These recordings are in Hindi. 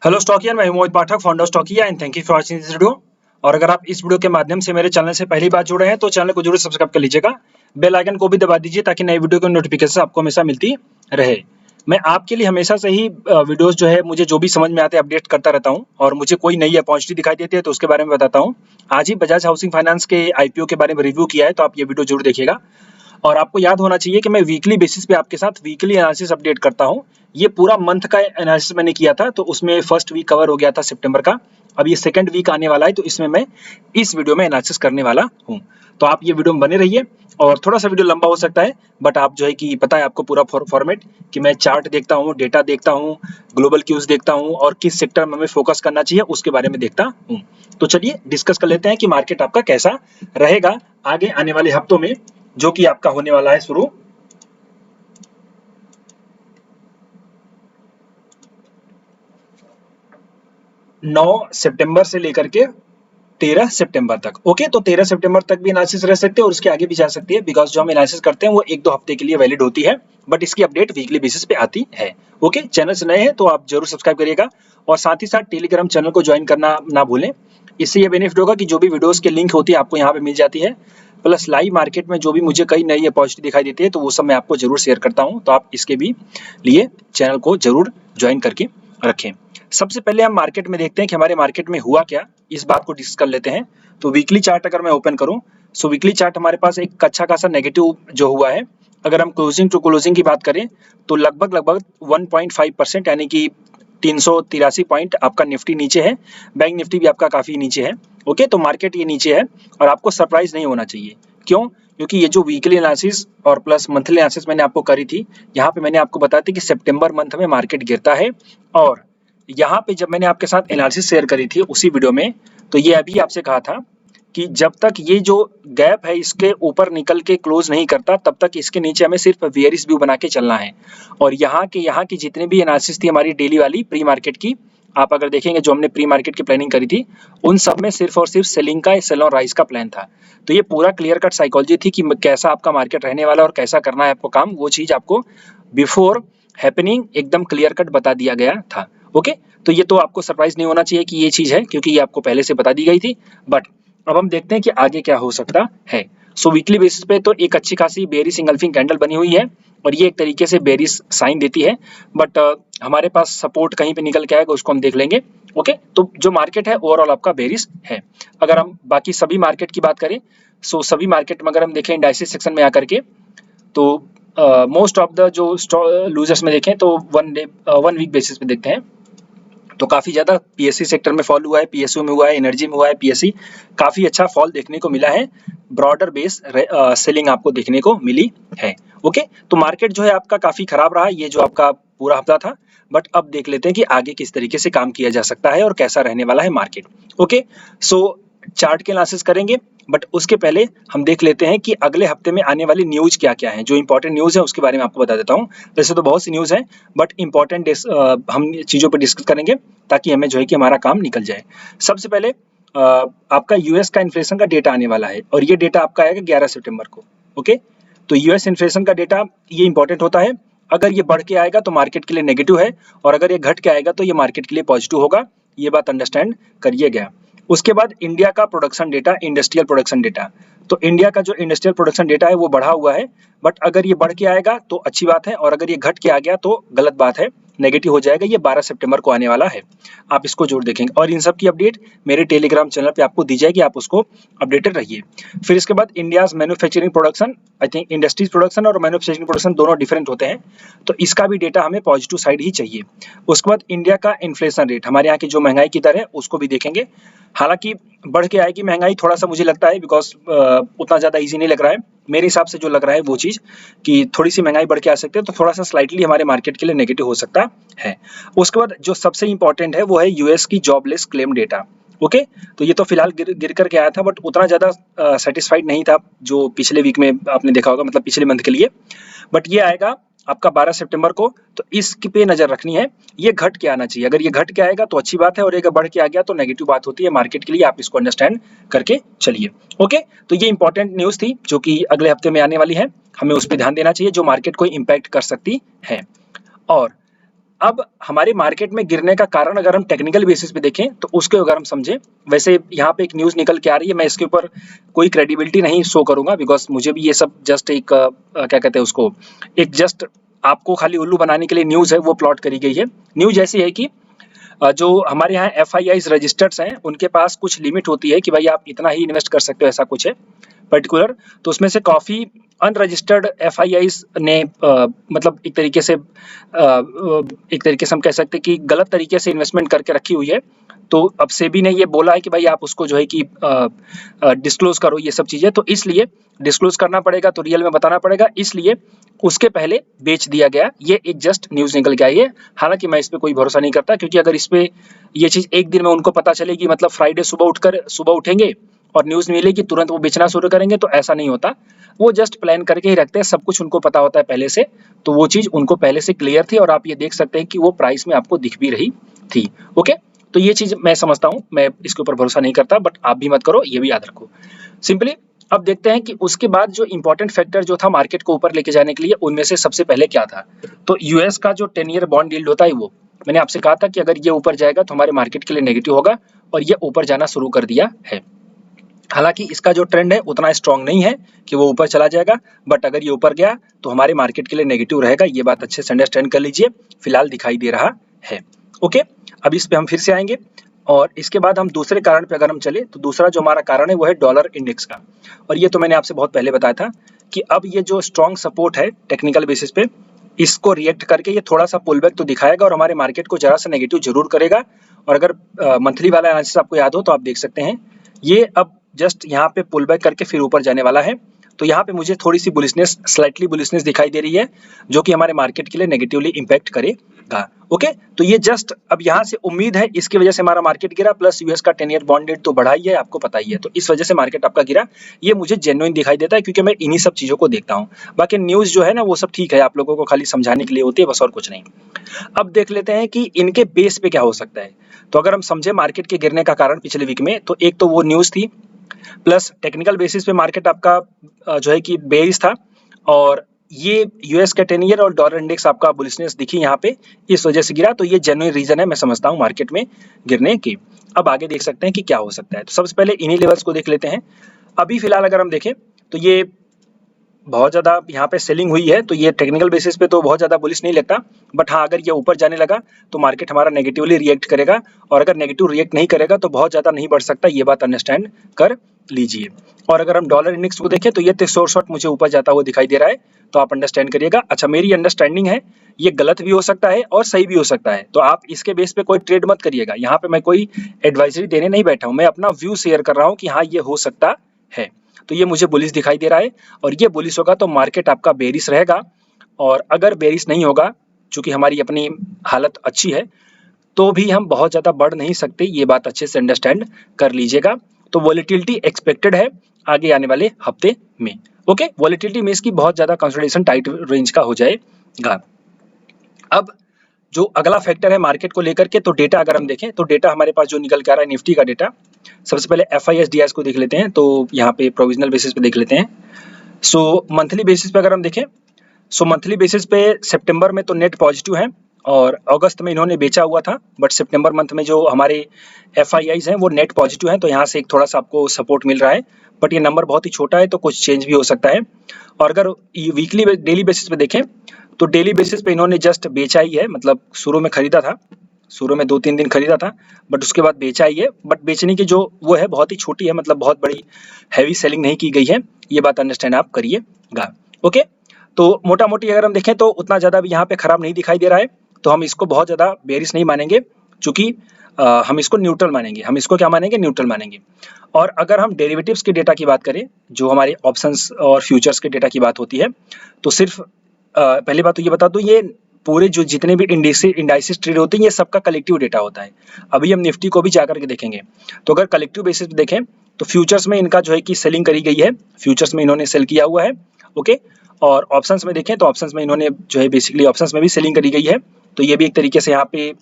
हेलो स्टॉकियन, मैं Mohit Pathak, founder Stockia and thank you for watching this video. और अगर आप इस वीडियो के माध्यम से मेरे चैनल से पहली बार जुड़े हैं तो चैनल को जरूर सब्सक्राइब कर लीजिएगा, बेल आइकन को भी दबा दीजिए ताकि नई वीडियो की नोटिफिकेशन आपको हमेशा मिलती रहे। मैं आपके लिए हमेशा से ही वीडियोस जो है मुझे जो भी समझ में आते हैं अपडेट करता रहता हूं, और मुझे कोई नई अपॉर्चुनिटी दिखाई देती है तो उसके बारे में बताता हूं। आज ही बजाज हाउसिंग फाइनेंस के आईपीओ के बारे में रिव्यू किया है, तो आप ये वीडियो जरूर देखिएगा। और आपको याद होना चाहिए कि मैं वीकली बेसिस पे आपके साथ वीकली एनालिसिस अपडेट करता हूं। ये पूरा मंथ का एनालिसिस मैंने किया था, तो उसमें फर्स्ट वीक कवर हो गया था सितंबर का। अब ये सेकंड वीक आने वाला है, तो इसमें मैं इस वीडियो में एनालिसिस करने वाला हूं। तो आप ये वीडियो में बने रहिए, और थोड़ा सा वीडियो लंबा हो सकता है, बट आप जो है कि पता है आपको पूरा फॉर्मेट कि मैं चार्ट देखता हूँ, डेटा देखता हूँ, ग्लोबल क्यूज देखता हूँ, और किस सेक्टर में हमें फोकस करना चाहिए उसके बारे में देखता हूँ। तो चलिए डिस्कस कर लेते हैं कि मार्केट आपका कैसा रहेगा आगे आने वाले हफ्तों में, जो कि आपका होने वाला है शुरू 9 सितंबर से लेकर के 13 सितंबर तक। ओके, तो 13 सितंबर तक भी एनालिसिस रह सकते हैं और उसके आगे भी जा सकती है, बिकॉज जो हम एनालिसिस करते हैं वो 1-2 हफ्ते के लिए वैलिड होती है, बट इसकी अपडेट वीकली बेसिस पे आती है। ओके, चैनल से नए हैं तो आप जरूर सब्सक्राइब करिएगा, और साथ ही साथ टेलीग्राम चैनल को ज्वाइन करना ना भूलें। इससे ये बेनिफिट होगा कि जो भी वीडियोस के लिंक होती है आपको यहाँ पे मिल जाती है, प्लस लाइव मार्केट में जो भी मुझे कई नई अपॉर्चुनिटी दिखाई देती है तो वो सब मैं आपको जरूर शेयर करता हूँ, तो आप इसके भी लिए चैनल को जरूर ज्वाइन करके रखें। सबसे पहले हम मार्केट में देखते हैं कि हमारे मार्केट में हुआ क्या, इस बात को डिस्कस कर लेते हैं। तो वीकली चार्ट अगर मैं ओपन करूं, सो वीकली चार्ट हमारे पास एक अच्छा खासा नेगेटिव जो हुआ है। अगर हम क्लोजिंग टू क्लोजिंग की बात करें तो लगभग 1.5% यानी कि 383 पॉइंट आपका निफ्टी नीचे है, बैंक निफ्टी भी आपका काफी नीचे है। ओके, तो मार्केट ये नीचे है, और आपको सरप्राइज नहीं होना चाहिए। क्यों? क्योंकि ये जो वीकली एनालिसिस और प्लस मंथली एनालिसिस मैंने आपको करी थी, यहाँ पे मैंने आपको बताया था कि सितंबर मंथ में मार्केट गिरता है। और यहाँ पे जब मैंने आपके साथ एनालिसिस शेयर करी थी उसी वीडियो में, तो ये अभी आपसे कहा था कि जब तक ये जो गैप है इसके ऊपर निकल के क्लोज नहीं करता तब तक इसके नीचे हमें सिर्फ बेयरिश व्यू बना के चलना है। और यहाँ की जितनी भी एनालिसिस थी हमारी डेली वाली प्री मार्केट की, आप अगर देखेंगे जो हमने प्री मार्केट की प्लानिंग करी थी, उन सब में सिर्फ और सिर्फ सेलिंग का, सेल और राइज का प्लान था। तो ये पूरा क्लियर कट साइकोलॉजी थी कि कैसा आपका मार्केट रहने वाला और कैसा करना है आपको काम, वो चीज आपको बिफोर हैपनिंग एकदम क्लियर कट बता दिया गया था। ओके, तो ये तो आपको सरप्राइज नहीं होना चाहिए कि ये चीज है, क्योंकि ये आपको पहले से बता दी गई थी। बट अब हम देखते हैं कि आगे क्या हो सकता है। सो वीकली बेसिस पे तो एक अच्छी खासी बेरिश इंगल्फिंग कैंडल बनी हुई है, और ये एक तरीके से बेरिश साइन देती है। बट हमारे पास सपोर्ट कहीं पे निकल के आएगा उसको हम देख लेंगे। ओके, तो जो मार्केट है ओवरऑल आपका बेरिश है। अगर हम बाकी सभी मार्केट की बात करें, सो सभी मार्केट में अगर हम देखें इंडाइसिस सेक्शन में आकर के, तो मोस्ट ऑफ द जो लूजर्स में देखें तो 1 वीक बेसिस पे देखते हैं तो काफी ज्यादा पीएससी सेक्टर में फॉल हुआ है, पीएसयू में हुआ है, एनर्जी में हुआ है, पीएससी काफी अच्छा फॉल देखने को मिला है। ब्रॉडर बेस सेलिंग आपको देखने को मिली है। ओके, तो मार्केट जो है आपका काफी खराब रहा, ये जो आपका पूरा हफ्ता था। बट अब देख लेते हैं कि आगे किस तरीके से काम किया जा सकता है और कैसा रहने वाला है मार्केट। ओके, सो चार्ट के एनालिसिस करेंगे, बट उसके पहले हम देख लेते हैं कि अगले हफ्ते में आने वाली न्यूज क्या क्या है। जो इंपॉर्टेंट न्यूज है उसके बारे में आपको बता देता हूँ। वैसे तो बहुत सी न्यूज है, बट इंपॉर्टेंट हम चीजों पर डिस्कस करेंगे ताकि हमें जो है कि हमारा काम निकल जाए। सबसे पहले आपका यूएस का इन्फ्लेशन का डेटा आने वाला है, और ये डेटा आपका आएगा 11 सितंबर को। ओके, तो यूएस इन्फ्लेशन का डेटा ये इंपॉर्टेंट होता है। अगर ये बढ़ के आएगा तो मार्केट के लिए नेगेटिव है, और अगर ये घट के आएगा तो ये मार्केट के लिए पॉजिटिव होगा। ये बात अंडरस्टैंड करिए गया। उसके बाद इंडिया का production data, industrial production data. तो इंडिया का जो इंडस्ट्रियल प्रोडक्शन डेटा है वो बढ़ा हुआ है, बट अगर ये बढ़ के आएगा तो अच्छी बात है, और अगर ये घट के आ गया तो गलत बात है, नेगेटिव हो जाएगा। ये 12 सितंबर को आने वाला है, आप इसको जरूर देखेंगे। और इन सब की अपडेट मेरे टेलीग्राम चैनल पे आपको दी जाएगी, आप उसको अपडेटेड रहिए। फिर इसके बाद India's manufacturing production, I think industries production और मैन्युफैक्चरिंग प्रोडक्शन दोनों डिफरेंट होते हैं, तो इसका भी डेटा हमें पॉजिटिव साइड ही चाहिए। उसके बाद इंडिया का इन्फ्लेशन रेट, हमारे यहाँ की जो महंगाई की दर है उसको भी देखेंगे। हालांकि बढ़ के आएगी महंगाई, थोड़ा सा मुझे लगता है, बिकॉज उतना ज्यादा इजी नहीं लग रहा है मेरे हिसाब से। जो लग रहा है वो चीज कि थोड़ी सी महंगाई बढ़ के आ सकती है, तो थोड़ा सा स्लाइटली हमारे मार्केट के लिए नेगेटिव हो सकता है। उसके बाद जो सबसे इंपॉर्टेंट है वो है यूएस की जॉबलेस क्लेम डेटा। ओके, तो ये तो फिलहाल गिर करके आया था, बट उतना ज्यादा सेटिस्फाइड नहीं था जो पिछले वीक में आपने देखा होगा, मतलब पिछले मंथ के लिए। बट ये आएगा आपका 12 सितंबर को, तो इस पे नजर रखनी है। ये घट के आना चाहिए, अगर ये घट के आएगा तो अच्छी बात है, और अगर बढ़ के आ गया तो नेगेटिव बात होती है मार्केट के लिए, आप इसको अंडरस्टैंड करके चलिए। ओके, तो ये इंपॉर्टेंट न्यूज थी जो कि अगले हफ्ते में आने वाली है, हमें उस पर ध्यान देना चाहिए, जो मार्केट को इम्पैक्ट कर सकती है। और अब हमारे मार्केट में गिरने का कारण अगर हम टेक्निकल बेसिस पे देखें तो उसके अगर हम समझें, वैसे यहाँ पे एक न्यूज़ निकल के आ रही है, मैं इसके ऊपर कोई क्रेडिबिलिटी नहीं शो करूंगा बिकॉज मुझे भी ये सब जस्ट एक क्या कहते हैं उसको, एक जस्ट आपको खाली उल्लू बनाने के लिए न्यूज़ है वो प्लॉट करी गई है। न्यूज़ ऐसी है कि जो हमारे यहाँ FIIs रजिस्टर्ड हैं उनके पास कुछ लिमिट होती है कि भाई आप इतना ही इन्वेस्ट कर सकते हो, ऐसा कुछ है पर्टिकुलर। तो उसमें से काफ़ी अनरजिस्टर्ड FIIs ने मतलब एक तरीके से हम कह सकते हैं कि गलत तरीके से इन्वेस्टमेंट करके रखी हुई है। तो अब सेबी ने ये बोला है कि भाई आप उसको जो है कि डिस्क्लोज करो ये सब चीज़ें, तो इसलिए डिस्क्लोज करना पड़ेगा, तो रियल में बताना पड़ेगा, इसलिए उसके पहले बेच दिया गया। ये एक जस्ट न्यूज़ निकल के आई है। हालांकि मैं इस पर कोई भरोसा नहीं करता, क्योंकि अगर इस पे ये चीज़ एक दिन में उनको पता चलेगी, मतलब फ्राइडे सुबह उठेंगे और न्यूज़ मिलेगी तुरंत वो बेचना शुरू करेंगे, तो ऐसा नहीं होता। वो जस्ट प्लान करके ही रखते हैं, सब कुछ उनको पता होता है पहले से, तो वो चीज़ उनको पहले से क्लियर थी और आप ये देख सकते हैं कि वो प्राइस में आपको दिख भी रही थी। ओके, तो ये चीज़ मैं समझता हूँ, मैं इसके ऊपर भरोसा नहीं करता, बट आप भी मत करो, ये भी याद रखो सिंपली। अब देखते हैं कि उसके बाद जो इंपॉर्टेंट फैक्टर जो था मार्केट को ऊपर लेके जाने के लिए, उनमें से सबसे पहले क्या था, तो यूएस का जो 10 ईयर बॉन्ड यील्ड होता है, वो मैंने आपसे कहा था कि अगर ये ऊपर जाएगा तो हमारे मार्केट के लिए नेगेटिव होगा, और ये ऊपर जाना शुरू कर दिया है। हालांकि इसका जो ट्रेंड है उतना स्ट्रांग नहीं है कि वो ऊपर चला जाएगा, बट अगर ये ऊपर गया तो हमारे मार्केट के लिए नेगेटिव रहेगा, ये बात अच्छे से अंडरस्टैंड कर लीजिए। फिलहाल दिखाई दे रहा है। ओके, अब इस पे हम फिर से आएंगे, और इसके बाद हम दूसरे कारण पे अगर हम चले तो दूसरा जो हमारा कारण है वो है डॉलर इंडेक्स का। और ये तो मैंने आपसे बहुत पहले बताया था कि अब ये जो स्ट्रांग सपोर्ट है टेक्निकल बेसिस पे, इसको रिएक्ट करके ये थोड़ा सा पुल बैक तो दिखाएगा और हमारे मार्केट को जरा सा नेगेटिव जरूर करेगा। और अगर मंथली वाला एनालिसिस आपको याद हो तो आप देख सकते हैं ये अब जस्ट यहाँ पे पुल बैक करके फिर ऊपर जाने वाला है। तो यहाँ पे मुझे थोड़ी सी बुलिशनेस, स्लाइटली बुलिशनेस दिखाई दे रही है, जो कि हमारे मार्केट के लिए नेगेटिवली इंपैक्ट करेगा। ओके, तो ये जस्ट अब यहाँ से उम्मीद है इसकी वजह से हमारा मार्केट गिरा, प्लस यूएस का 10 ईयर बॉन्ड रेट तो बढ़ा ही है, आपको पता ही है, तो इस वजह से मार्केट आपका गिरा। ये मुझे जेन्युइन दिखाई देता है क्योंकि मैं इन्हीं सब चीज़ों को देखता हूँ। बाकी न्यूज़ जो है ना वो सब ठीक है, आप लोगों को खाली समझाने के लिए होती है, बस और कुछ नहीं। अब देख लेते हैं कि इनके बेस पे क्या हो सकता है। तो अगर हम समझे मार्केट के गिरने का कारण पिछले वीक में, तो एक तो वो न्यूज़ थी, प्लस टेक्निकल बेसिस पे मार्केट आपका जो है कि बेयरिश था, और ये यूएस का 10 ईयर और डॉलर इंडेक्स आपका बुलिशनेस दिखी यहाँ पे, इस वजह से गिरा। तो ये जेन्युइन रीजन है, मैं समझता हूँ मार्केट में गिरने की। अब आगे देख सकते हैं कि क्या हो सकता है। तो सबसे पहले इन्हीं लेवल्स को देख लेते हैं। अभी फिलहाल अगर हम देखें तो ये बहुत ज़्यादा यहाँ पे सेलिंग हुई है, तो ये टेक्निकल बेसिस पे तो बहुत ज़्यादा बुलिश नहीं लगता, बट हाँ अगर ये ऊपर जाने लगा तो मार्केट हमारा नेगेटिवली रिएक्ट करेगा, और अगर नेगेटिव रिएक्ट नहीं करेगा तो बहुत ज़्यादा नहीं बढ़ सकता, ये बात अंडरस्टैंड कर लीजिए। और अगर हम डॉलर इंडेक्स को देखें तो ये तो शॉर्ट मुझे ऊपर जाता हुआ दिखाई दे रहा है, तो आप अंडरस्टैंड करिएगा। अच्छा, मेरी अंडरस्टैंडिंग है ये गलत भी हो सकता है और सही भी हो सकता है, तो आप इसके बेस पे कोई ट्रेड मत करिएगा। यहाँ पे मैं कोई एडवाइजरी देने नहीं बैठा हूँ, मैं अपना व्यू शेयर कर रहा हूँ कि हाँ ये हो सकता है। तो ये मुझे बुलिश दिखाई दे रहा है, और ये बुलिश होगा तो मार्केट आपका बेरिश रहेगा। और अगर बेरिश नहीं होगा, चूंकि हमारी अपनी हालत अच्छी है, तो भी हम बहुत ज़्यादा बढ़ नहीं सकते, ये बात अच्छे से अंडरस्टैंड कर लीजिएगा। तो वॉलेटिलिटी एक्सपेक्टेड है आगे आने वाले हफ्ते में। ओके, वॉलेटिलिटी में इसकी बहुत ज़्यादा कंसोलिडेशन टाइट रेंज का हो जाएगा। अब जो अगला फैक्टर है मार्केट को लेकर के, तो डेटा अगर हम देखें तो डेटा हमारे पास जो निकल के आ रहा है निफ्टी का डेटा, सबसे पहले FIS को देख लेते हैं। तो यहाँ पे प्रोविजनल बेसिस पे देख लेते हैं। सो मंथली बेसिस पे अगर हम देखें, सो मंथली बेसिस पे सितंबर में तो नेट पॉजिटिव है, और अगस्त में इन्होंने बेचा हुआ था, बट सितंबर मंथ में जो हमारे FIIs हैं वो नेट पॉजिटिव हैं, तो यहाँ से एक थोड़ा सा आपको सपोर्ट मिल रहा है, बट ये नंबर बहुत ही छोटा है तो कुछ चेंज भी हो सकता है। और अगर वीकली डेली बेसिस पे देखें तो डेली बेसिस पे इन्होंने जस्ट बेचा ही है, मतलब शुरू में खरीदा था, शुरू में 2-3 दिन खरीदा था, बट उसके बाद बेचा ही है। बट बेचने की जो वो है बहुत ही छोटी है, मतलब बहुत बड़ी हैवी सेलिंग नहीं की गई है, ये बात अंडरस्टैंड आप करिएगा। ओके, तो मोटा मोटी अगर हम देखें तो उतना ज़्यादा भी यहाँ पे खराब नहीं दिखाई दे रहा है, तो हम इसको बहुत ज़्यादा बेरिश नहीं मानेंगे, चूँकि हम इसको न्यूट्रल मानेंगे। हम इसको क्या मानेंगे? न्यूट्रल मानेंगे। और अगर हम डेरिवेटिव्स के डेटा की बात करें, जो हमारे ऑप्शंस और फ्यूचर्स के डेटा की बात होती है, तो सिर्फ पहली बात तो ये बता दूं, ये पूरे जो जितने भी इंडाइसिस ट्रेड होते हैं ये सबका कलेक्टिव डेटा होता है। अभी हम निफ्टी को भी जाकर के देखेंगे, तो अगर कलेक्टिव बेसिस पे देखें तो फ्यूचर्स में इनका जो है कि सेलिंग करी गई है, फ्यूचर्स में इन्होंने सेल किया हुआ है। ओके, और ऑप्शंस में देखें तो ऑप्शंस में इन्होंने जो है बेसिकली ऑप्शंस में भी सेलिंग करी गई है। तो ये भी एक तरीके से यहाँ पे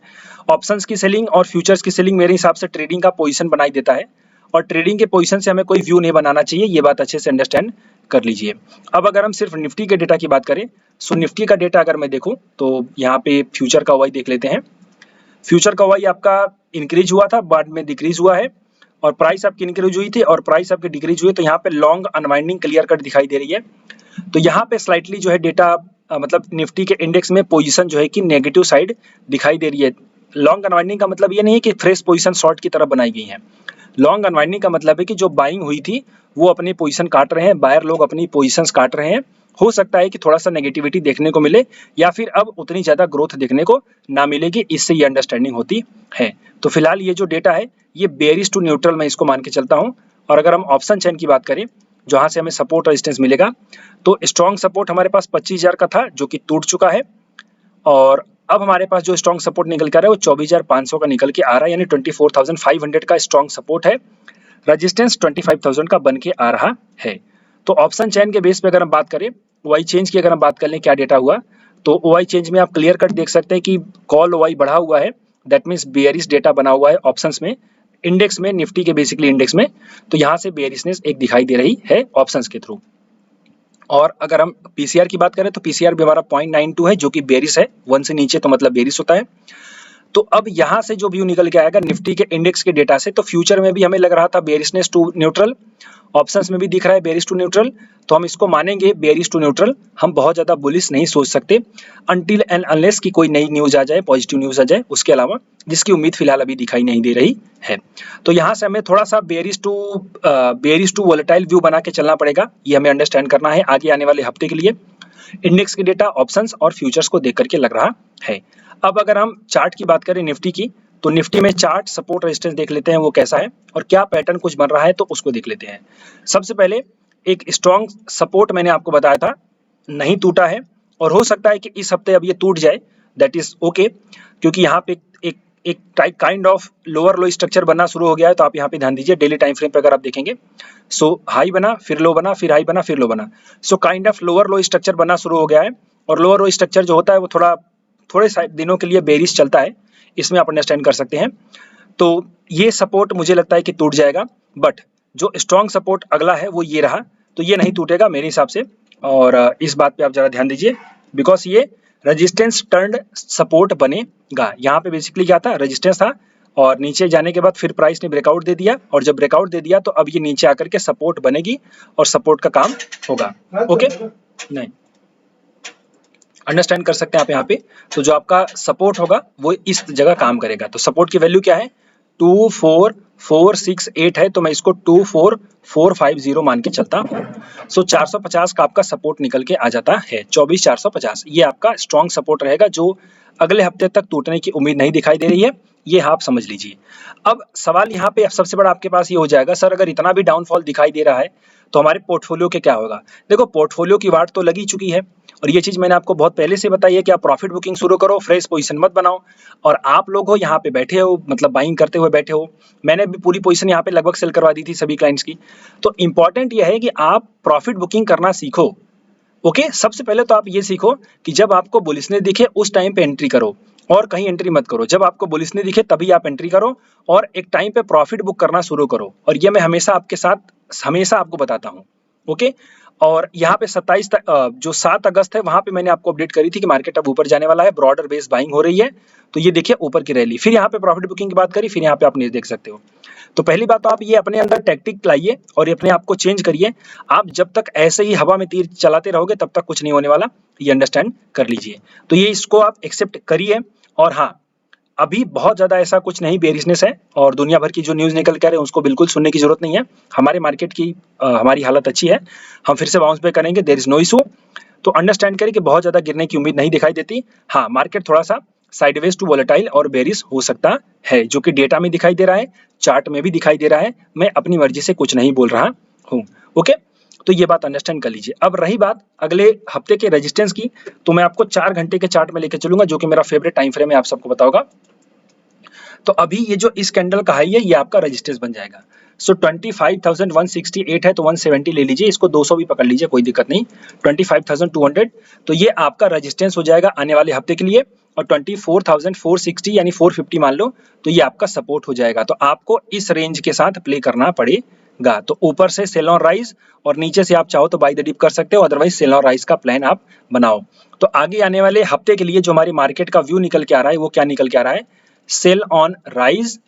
ऑप्शंस की सेलिंग और फ्यूचर्स की सेलिंग मेरे हिसाब से ट्रेडिंग का पोजीशन बनाई देता है। और ट्रेडिंग के पोजीशन से हमें कोई व्यू नहीं बनाना चाहिए, ये बात अच्छे से अंडरस्टैंड कर लीजिए। अब अगर हम सिर्फ निफ्टी के डेटा की बात करें, सो निफ्टी का डेटा अगर मैं देखूं तो यहाँ पे फ्यूचर का वाई देख लेते हैं। फ्यूचर का वाई आपका इंक्रीज हुआ था, बाद में डिक्रीज हुआ है, और प्राइस आपकी इंक्रीज हुई थी और प्राइस आपकी डिक्रीज हुई, तो यहाँ पे लॉन्ग अनवाइंडिंग क्लियर कट दिखाई दे रही है। तो यहाँ पे स्लाइटली जो है डेटा मतलब निफ्टी के इंडेक्स में पोजीशन जो है कि नेगेटिव साइड दिखाई दे रही है। लॉन्ग अनवाइंडिंग का मतलब ये नहीं है कि फ्रेश पोजीशन शॉर्ट की तरफ बनाई गई है। लॉन्ग अनवाइंडिंग का मतलब है कि जो बाइंग हुई थी वो अपनी पोजीशन काट रहे हैं, बायर लोग अपनी पोजीशंस काट रहे हैं। हो सकता है कि थोड़ा सा नेगेटिविटी देखने को मिले या फिर अब उतनी ज्यादा ग्रोथ देखने को ना मिलेगी, इससे ये अंडरस्टैंडिंग होती है। तो फिलहाल ये जो डेटा है ये बेयरिश टू न्यूट्रल मैं इसको मान के चलता हूँ। और अगर हम ऑप्शन चेन की बात करें जहाँ से हमें सपोर्ट रेजिस्टेंस मिलेगा, तो स्ट्रॉन्ग सपोर्ट हमारे पास 25,000 का था जो कि टूट चुका है, और अब हमारे पास जो स्ट्रॉन्ग सपोर्ट निकल कर आ रहा है वो 24,500 का निकल के आ रहा है, यानी 24,500 का स्ट्रॉन्ग सपोर्ट है। रेजिस्टेंस 25,000 का बन के आ रहा है। तो ऑप्शन चेन के बेस पे अगर हम बात करें, ओआई चेंज की अगर हम बात कर लें क्या डेटा हुआ, तो ओआई चेंज में आप क्लियर कट देख सकते हैं कि कॉल ओआई बढ़ा हुआ है, दैट मीन्स बेयरिश डेटा बना हुआ है ऑप्शंस में, इंडेक्स में, निफ्टी के बेसिकली इंडेक्स में। तो यहाँ से बेयरिशनेस एक दिखाई दे रही है ऑप्शंस के थ्रू। और अगर हम पीसीआर की बात करें तो पीसीआर भी हमारा 0.92 है जो कि बेरिश है, 1 से नीचे तो मतलब बेरिश होता है। तो अब यहाँ से जो व्यू निकल के आएगा निफ्टी के इंडेक्स के डेटा से, तो फ्यूचर में भी हमें लग रहा था बेरिशनेस टू न्यूट्रल, ऑप्शंस में भी दिख रहा है बेरिश टू न्यूट्रल, तो हम इसको मानेंगे बेरिश टू न्यूट्रल। हम बहुत ज्यादा बुलिश नहीं सोच सकते अनटिल एंड अनलेस कि कोई नई न्यूज आ जाए, पॉजिटिव न्यूज आ जाए, उसके अलावा जिसकी उम्मीद फिलहाल अभी दिखाई नहीं दे रही है। तो यहाँ से हमें थोड़ा सा बेरिश टू वोलेटाइल व्यू बना के चलना पड़ेगा, ये हमें अंडरस्टैंड करना है आगे आने वाले हफ्ते के लिए। इंडेक्स के डेटा, ऑप्शंस और फ्यूचर्स को देख करके लग रहा है। अब अगर हम चार्ट की बात करें निफ्टी की, तो निफ्टी में चार्ट सपोर्ट रेजिस्टेंस देख लेते हैं वो कैसा है और क्या पैटर्न कुछ बन रहा है, तो उसको देख लेते हैं। सबसे पहले एक स्ट्रॉन्ग सपोर्ट मैंने आपको बताया था नहीं टूटा है, और हो सकता है कि इस हफ्ते अब ये टूट जाए, दैट इज ओके, क्योंकि यहाँ पे एक एक kind of lower low structure बनना शुरू हो गया है। तो आप यहाँ पे ध्यान दीजिए, डेली टाइम फ्रेम पे अगर आप देखेंगे, सो हाई बना, फिर लो बना, फिर हाई बना, फिर लो बना, so kind of lower low structure बनना शुरू हो गया है। और लोअर लो स्ट्रक्चर जो होता है वो थोड़े दिनों के लिए बेरिश चलता है, इसमें आप अंडरस्टैंड कर सकते हैं। तो ये सपोर्ट मुझे लगता है कि टूट जाएगा, बट जो स्ट्रॉन्ग सपोर्ट अगला है वो ये रहा, तो ये नहीं टूटेगा मेरे हिसाब से। और इस बात पे आप जरा ध्यान दीजिए, बिकॉज ये रेजिस्टेंस टर्न्ड सपोर्ट बनेगा। यहाँ पे बेसिकली क्या था, रेजिस्टेंस था और नीचे जाने के बाद फिर प्राइस ने ब्रेकआउट दे दिया, और जब ब्रेकआउट दे दिया तो अब ये नीचे आकर के सपोर्ट बनेगी और सपोर्ट का काम होगा। ओके, नहीं अंडरस्टैंड कर सकते हैं आप यहाँ पे। तो जो आपका सपोर्ट होगा वो इस जगह काम करेगा। तो सपोर्ट की वैल्यू क्या है, 24468 है, तो मैं इसको 24450 मान के चलता हूँ। सो 450 का आपका सपोर्ट निकल के आ जाता है, 24,450। ये आपका स्ट्रॉन्ग सपोर्ट रहेगा जो अगले हफ्ते तक टूटने की उम्मीद नहीं दिखाई दे रही है, ये आप समझ लीजिए। अब सवाल यहाँ पे सबसे बड़ा आपके पास ये हो जाएगा, सर अगर इतना भी डाउनफॉल दिखाई दे रहा है तो हमारे पोर्टफोलियो के क्या होगा। देखो, पोर्टफोलियो की वाट तो लगी चुकी है, और ये चीज मैंने आपको बहुत पहले से बताई है कि आप प्रॉफिट बुकिंग शुरू करो, फ्रेश पोजीशन मत बनाओ। और आप लोग हो यहाँ पे बैठे हो, मतलब बाइंग करते हुए बैठे हो, मैंने भी पूरी पोजीशन यहाँ पे लगभग सेल करवा दी थी सभी क्लाइंट्स की। तो इंपॉर्टेंट ये है कि आप प्रॉफिट बुकिंग करना सीखो। ओके, सबसे पहले तो आप ये सीखो कि जब आपको बुलिशनेस दिखे उस टाइम पे एंट्री करो, और कहीं एंट्री मत करो। जब आपको बुलिशनेस दिखे तभी आप एंट्री करो, और एक टाइम पे प्रॉफिट बुक करना शुरू करो। और ये मैं हमेशा आपके साथ हमेशा आपको बताता हूँ। ओके, और यहाँ पे 7 अगस्त है, वहां पे मैंने आपको अपडेट करी थी कि मार्केट अब ऊपर जाने वाला है, ब्रॉडर बेस बाइंग हो रही है। तो ये देखिए ऊपर की रैली, फिर यहाँ पे प्रॉफिट बुकिंग की बात करी, फिर यहाँ पे आप न्यूज़ देख सकते हो। तो पहली बात तो आप ये अपने अंदर टैक्टिक लाइए और अपने आप को चेंज करिए। आप जब तक ऐसे ही हवा में तीर चलाते रहोगे तब तक कुछ नहीं होने वाला, ये अंडरस्टैंड कर लीजिए। तो ये इसको आप एक्सेप्ट करिए। और हाँ, अभी बहुत ज्यादा ऐसा कुछ नहीं बेरिशनेस है, और दुनिया भर की जो न्यूज निकल कर है उसको बिल्कुल सुनने की जरूरत नहीं है। हमारे मार्केट की हमारी हालत अच्छी है, हम फिर से बाउंस बैक करेंगे, देयर इज नो इशू। तो अंडरस्टैंड करें कि बहुत ज्यादा गिरने की उम्मीद नहीं दिखाई देती। हाँ, मार्केट थोड़ा सा साइडवेज टू वोलेटाइल और बेरिश हो सकता है, जो कि डेटा में दिखाई दे रहा है, चार्ट में भी दिखाई दे रहा है। मैं अपनी मर्जी से कुछ नहीं बोल रहा हूँ। ओके, तो ये बात अंडरस्टैंड कर लीजिए। अब रही बात अगले हफ्ते के रेजिस्टेंस की, तो मैं आपको 4 घंटे के चार्ट में लेकर चलूंगा, जो कि मेरा फेवरेट टाइम फ्रेम है, आप सबको बताऊंगा। तो अभी ये जो इस कैंडल का हाई है ये आपका रेजिस्टेंस बन जाएगा। सो 25,168 है तो 170 ले लीजिए, इसको 200 भी पकड़ लीजिए, कोई दिक्कत नहीं। 25,200 तो ये आपका रेजिस्टेंस हो जाएगा आने वाले हफ्ते के लिए, और 24,460 यानी 450 मान लो तो ये आपका सपोर्ट हो जाएगा। तो आपको इस रेंज के साथ प्ले करना पड़ेगा। तो ऊपर से सेल ऑन राइज और नीचे से आप चाहो तो बाय द डिप कर सकते हो, अदरवाइज सेल ऑन राइज का प्लान आप बनाओ। तो आगे आने वाले हफ्ते के लिए जो हमारी मार्केट का व्यू निकल के आ रहा है वो क्या निकल के आ रहा है, sell on rise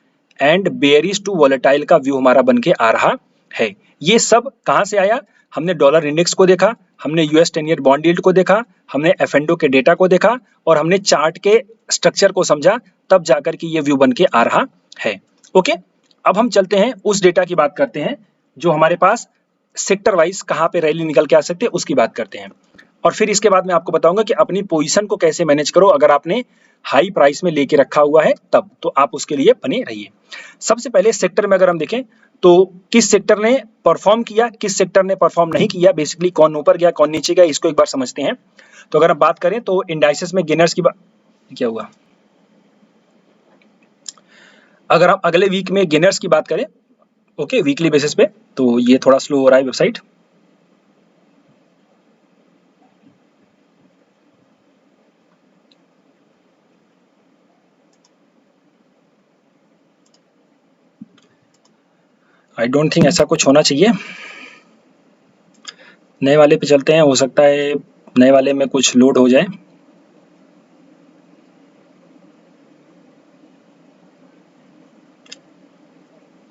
and bearish to volatile का व्यू हमारा बन के आ रहा है। ये सब कहां से आया, हमने डॉलर इंडेक्स को देखा, हमने यूएस 10 ईयर बॉन्ड यील्ड को देखा, हमने एफएनडो के डेटा को देखा और हमने चार्ट के स्ट्रक्चर को समझा, तब जाकर के ये व्यू बन के आ रहा है। ओके, अब हम चलते हैं उस डेटा की बात करते हैं जो हमारे पास सेक्टर वाइज कहां पे रैली निकल के आ सकती है उसकी बात करते हैं, और फिर इसके बाद मैं आपको बताऊंगा कि अपनी पोजीशन को कैसे मैनेज करो अगर आपने हाई प्राइस में लेके रखा हुआ है तब, तो आप उसके लिए बने रहिए। सबसे पहले सेक्टर में अगर हम देखें तो किस सेक्टर ने परफॉर्म किया, किस सेक्टर ने परफॉर्म नहीं किया, बेसिकली कौन ऊपर गया कौन नीचे गया, इसको एक बार समझते हैं। तो अगर हम बात करें तो इंडाइसेस में गेनर्स की क्या हुआ, अगर आप अगले वीक में गेनर्स की बात करें ओके वीकली बेसिस पे, तो ये थोड़ा स्लो हो रहा है वेबसाइट। आई डोंट थिंक ऐसा कुछ होना चाहिए। नए वाले पे चलते हैं, हो सकता है नए वाले में कुछ लोड हो जाए।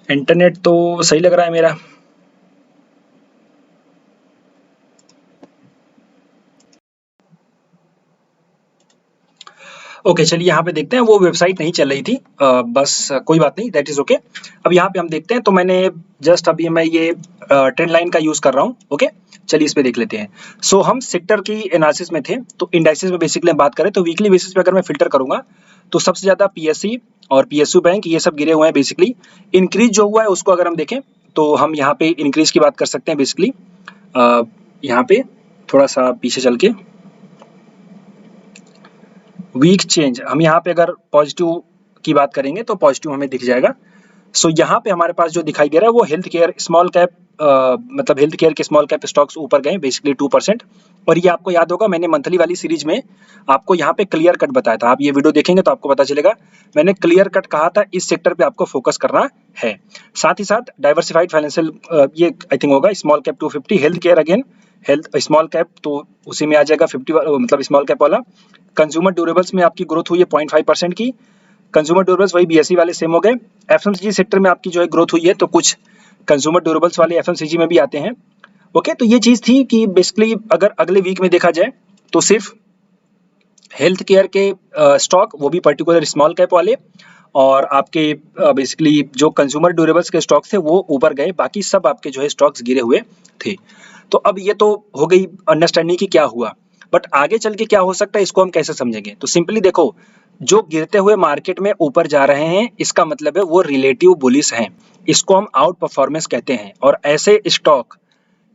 इंटरनेट तो सही लग रहा है मेरा। ओके चलिए यहाँ पे देखते हैं, वो वेबसाइट नहीं चल रही थी, बस कोई बात नहीं, दैट इज ओके। अब यहाँ पे हम देखते हैं, तो मैंने जस्ट अभी मैं ये ट्रेंड लाइन का यूज कर रहा हूँ। ओके चलिए इस पे देख लेते हैं। सो हम सेक्टर की एनालिसिस में थे, तो इंडाइसेस में बेसिकली हम बात करें तो वीकली बेसिस पे अगर मैं फिल्टर करूंगा तो सबसे ज्यादा पीएससी और पीएसयू बैंक ये सब गिरे हुए हैं। बेसिकली इंक्रीज जो हुआ है उसको अगर हम देखें तो हम यहाँ पे इंक्रीज की बात कर सकते हैं। बेसिकली यहाँ पे थोड़ा सा पीछे चल के वीक चेंज, हम यहाँ पे अगर पॉजिटिव की बात करेंगे तो पॉजिटिव हमें दिख जाएगा। सो यहाँ पे हमारे पास जो दिखाई दे रहा है वो हेल्थ केयर स्मॉल कैप, मतलब हेल्थ केयर के स्मॉल कैप स्टॉक्स ऊपर गए बेसिकली 2%। और ये आपको याद होगा मैंने मंथली वाली सीरीज में आपको यहाँ पे क्लियर कट बताया था, आप ये वीडियो देखेंगे तो आपको पता चलेगा, मैंने क्लियर कट कहा था इस सेक्टर पे आपको फोकस करना है। साथ ही साथ डाइवर्सिफाइड फाइनेंशियल, ये आई थिंक होगा small cap 250, health care again health small cap तो उसी में आ जाएगा 50, मतलब स्मॉल कैप वाला। कंज्यूमर ड्यूरेबल्स में आपकी ग्रोथ हुई है 0.5% की, कंज्यूमर ड्यूरेबल्स वही बीएसई वाले सेम हो गए। एफएमसीजी सेक्टर में आपकी जो है ग्रोथ हुई है, तो कुछ कंज्यूमर ड्यूरेबल्स वाले एफएमसीजी में भी आते हैं। ओके तो ये चीज थी कि बेसिकली अगर अगले वीक में देखा जाए तो सिर्फ हेल्थ केयर के स्टॉक, वो भी पर्टिकुलर स्मॉल कैप वाले, और आपके बेसिकली जो कंज्यूमर ड्यूरेबल्स के स्टॉक्स थे वो ऊपर गए, बाकी सब आपके जो है स्टॉक्स गिरे हुए थे। तो अब ये तो हो गई अंडरस्टैंडिंग कि क्या हुआ, बट आगे चल के क्या हो सकता है इसको हम कैसे समझेंगे। तो सिंपली देखो, जो गिरते हुए मार्केट में ऊपर जा रहे हैं इसका मतलब है वो रिलेटिव बुलिश हैं, इसको हम आउट परफॉर्मेंस कहते हैं। और ऐसे स्टॉक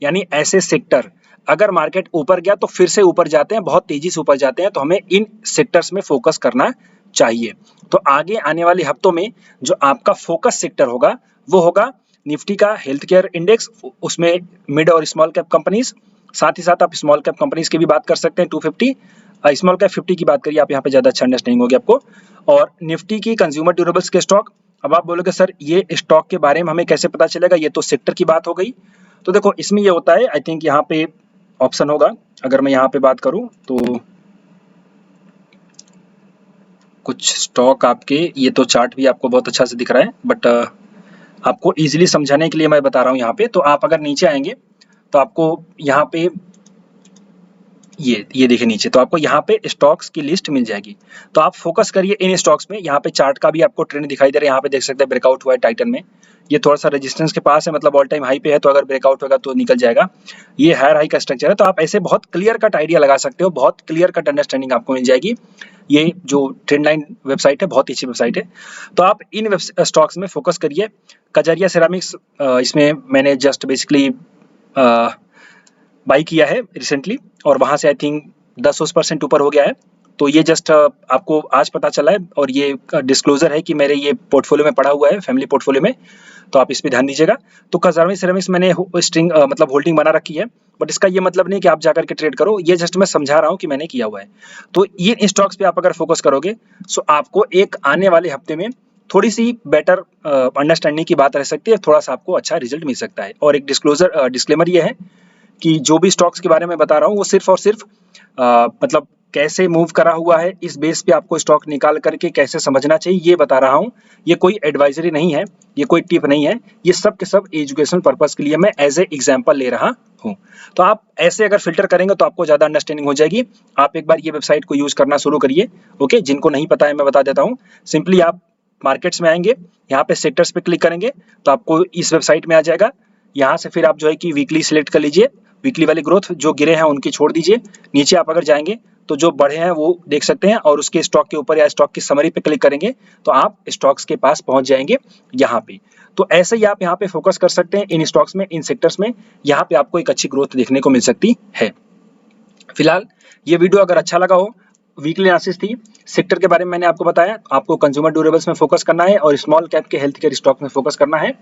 यानी ऐसे सेक्टर अगर मार्केट ऊपर गया तो फिर से ऊपर जाते हैं, बहुत तेजी से ऊपर जाते हैं, तो हमें इन सेक्टर्स में फोकस करना चाहिए। तो आगे आने वाले हफ्तों में जो आपका फोकस सेक्टर होगा वो होगा निफ्टी का हेल्थ केयर इंडेक्स, उसमें मिड और स्मॉल कैप कंपनीज, साथ ही साथ आप स्मॉल कैप कंपनीज की भी बात कर सकते हैं 250, स्मॉल कैप 50 की बात करिए आप, यहाँ पे ज्यादा अच्छा अंडरस्टैंडिंग होगी आपको, और निफ्टी की कंज्यूमर ड्यूरेबल्स के स्टॉक। अब आप बोलोगे सर ये स्टॉक के बारे में हमें कैसे पता चलेगा, ये तो सेक्टर की बात हो गई। तो देखो इसमें ये होता है, आई थिंक यहाँ पे ऑप्शन होगा, अगर मैं यहाँ पे बात करूँ तो कुछ स्टॉक आपके, ये तो चार्ट भी आपको बहुत अच्छा से दिख रहा है, बट आपको इजीली समझाने के लिए मैं बता रहा हूँ यहाँ पे। तो आप अगर नीचे आएंगे तो आपको यहाँ पे ये देखिए नीचे, तो आपको यहाँ पे स्टॉक्स की लिस्ट मिल जाएगी। तो आप फोकस करिए इन स्टॉक्स में। यहाँ पे चार्ट का भी आपको ट्रेंड दिखाई दे रहा है, यहाँ पे देख सकते हैं ब्रेकआउट हुआ है टाइटन में, ये थोड़ा सा रेजिस्टेंस के पास है, मतलब ऑल टाइम हाई पे है, तो अगर ब्रेकआउट होगा तो निकल जाएगा। ये हायर हाई का स्ट्रक्चर है, तो आप ऐसे बहुत क्लियर कट आइडिया लगा सकते हो, बहुत क्लियर कट अंडरस्टैंडिंग आपको मिल जाएगी। ये जो ट्रेंड लाइन वेबसाइट है बहुत अच्छी वेबसाइट है, तो आप इन स्टॉक्स में फोकस करिए। कजरिया सिरामिक्स, इसमें मैंने जस्ट बेसिकली बाई किया है रिसेंटली, और वहां से आई थिंक 10% ऊपर हो गया है। तो ये जस्ट आपको आज पता चला है और ये डिस्क्लोजर है कि मेरे ये पोर्टफोलियो में पड़ा हुआ है, फैमिली पोर्टफोलियो में, तो आप इस पे ध्यान दीजिएगा। तो कंजर्वेटिव सिरेमिक्स मैंने स्ट्रिंग मतलब होल्डिंग बना रखी है, बट इसका ये मतलब नहीं कि आप जाकर के ट्रेड करो, ये जस्ट मैं समझा रहा हूँ कि मैंने किया हुआ है। तो ये स्टॉक्स पे आप अगर फोकस करोगे सो आपको एक आने वाले हफ्ते में थोड़ी सी बेटर अंडरस्टैंडिंग की बात रह सकती है, थोड़ा सा आपको अच्छा रिजल्ट मिल सकता है। और एक डिस्क्लेमर ये है कि जो भी स्टॉक्स के बारे में बता रहा हूँ वो सिर्फ और सिर्फ मतलब कैसे मूव करा हुआ है इस बेस पे आपको स्टॉक निकाल करके कैसे समझना चाहिए ये बता रहा हूँ। ये कोई एडवाइजरी नहीं है, ये कोई टिप नहीं है, ये सब के सब एजुकेशनल पर्पस के लिए मैं एज ए एग्जाम्पल ले रहा हूँ। तो आप ऐसे अगर फिल्टर करेंगे तो आपको ज़्यादा अंडरस्टैंडिंग हो जाएगी। आप एक बार ये वेबसाइट को यूज़ करना शुरू करिए। ओके, जिनको नहीं पता है मैं बता देता हूँ। सिंपली आप मार्केट्स में आएंगे, यहाँ पे सेक्टर्स पे क्लिक करेंगे तो आपको इस वेबसाइट में आ जाएगा। यहाँ से फिर आप जो है कि वीकली सिलेक्ट कर लीजिए, वीकली वाली ग्रोथ, जो गिरे हैं उनकी छोड़ दीजिए। नीचे आप अगर जाएंगे तो जो बढ़े हैं वो देख सकते हैं, और उसके स्टॉक के ऊपर या स्टॉक की समरी पे क्लिक करेंगे तो आप स्टॉक्स के पास पहुंच जाएंगे यहाँ पे। तो ऐसे ही आप यहाँ पे फोकस कर सकते हैं इन स्टॉक्स में, इन सेक्टर्स में, यहाँ पे आपको एक अच्छी ग्रोथ देखने को मिल सकती है। फिलहाल ये वीडियो अगर अच्छा लगा हो, वीकली एनालिसिस थी, सेक्टर के बारे में मैंने आपको बताया, आपको कंज्यूमर ड्यूरेबल्स में फोकस करना है और स्मॉल कैप के हेल्थ केयर स्टॉक में फोकस करना है,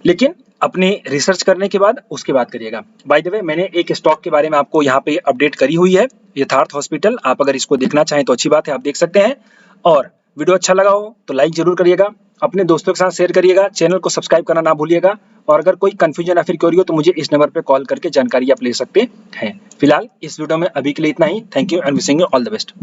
लेकिन अपने रिसर्च करने के बाद उसके बाद करिएगा। बाय द वे मैंने एक स्टॉक के बारे में आपको यहाँ पे अपडेट करी हुई है, यथार्थ हॉस्पिटल। आप अगर इसको देखना चाहें तो अच्छी बात है, आप देख सकते हैं। और वीडियो अच्छा लगा हो तो लाइक जरूर करिएगा, अपने दोस्तों के साथ शेयर करिएगा, चैनल को सब्सक्राइब करना ना भूलिएगा। और अगर कोई कंफ्यूजन या फिर क्वेरी हो तो मुझे इस नंबर पे कॉल करके जानकारी आप ले सकते हैं। फिलहाल इस वीडियो में अभी के लिए इतना ही। Thank you and wishing you all the best.